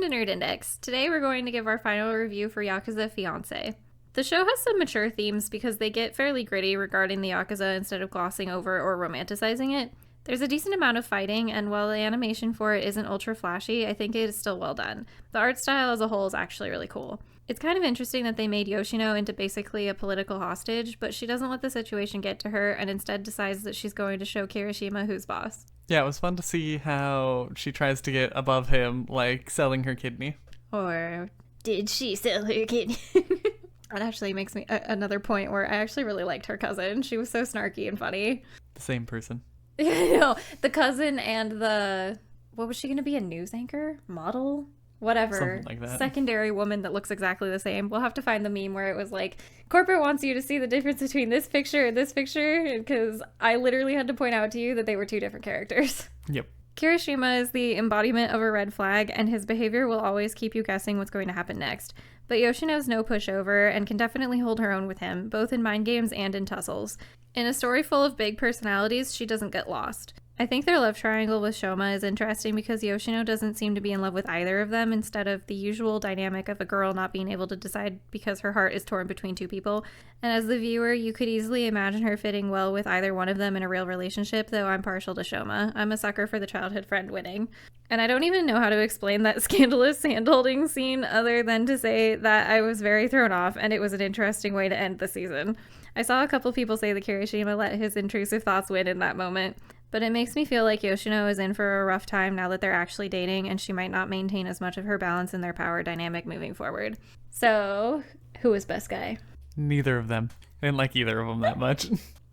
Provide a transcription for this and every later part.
to Nerd Index. Today we're going to give our final review for Yakuza Fiance. The show has some mature themes because they get fairly gritty regarding the Yakuza instead of glossing over or romanticizing it. There's a decent amount of fighting, and while the animation for it isn't ultra flashy, I think it is still well done. The art style as a whole is actually really cool. It's kind of interesting that they made Yoshino into basically a political hostage, but she doesn't let the situation get to her and instead decides that she's going to show Kirishima who's boss. Yeah, it was fun to see how she tries to get above him, like selling her kidney. Or did she sell her kidney? That actually makes me another point where I actually really liked her cousin. She was so snarky and funny. The same person. No, the cousin and what was she going to be, a news anchor? Model? Whatever. Something like that. Secondary woman that looks exactly the same. We'll have to find the meme where it was like, corporate wants you to see the difference between this picture and this picture, because I literally had to point out to you that they were two different characters. Yep. Kirishima is the embodiment of a red flag, and his behavior will always keep you guessing what's going to happen next. But Yoshino's no pushover and can definitely hold her own with him, both in mind games and in tussles. In a story full of big personalities, she doesn't get lost. I think their love triangle with Shoma is interesting because Yoshino doesn't seem to be in love with either of them instead of the usual dynamic of a girl not being able to decide because her heart is torn between two people. And as the viewer, you could easily imagine her fitting well with either one of them in a real relationship, though I'm partial to Shoma. I'm a sucker for the childhood friend winning. And I don't even know how to explain that scandalous hand-holding scene other than to say that I was very thrown off and it was an interesting way to end the season. I saw a couple people say that Kirishima let his intrusive thoughts win in that moment. But it makes me feel like Yoshino is in for a rough time now that they're actually dating, and she might not maintain as much of her balance in their power dynamic moving forward. So, who is best guy? Neither of them. I didn't like either of them that much.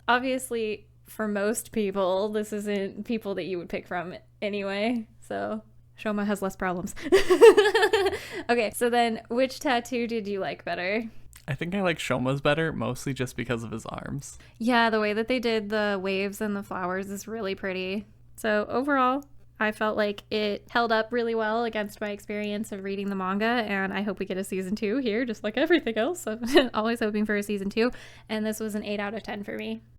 Obviously, for most people, this isn't people that you would pick from anyway, so Shoma has less problems. Okay, so then, which tattoo did you like better? I think I like Shoma's better, mostly just because of his arms. Yeah, the way that they did the waves and the flowers is really pretty. So overall, I felt like it held up really well against my experience of reading the manga, and I hope we get a season 2 here, just like everything else. I'm always hoping for a season 2, and this was an 8 out of 10 for me.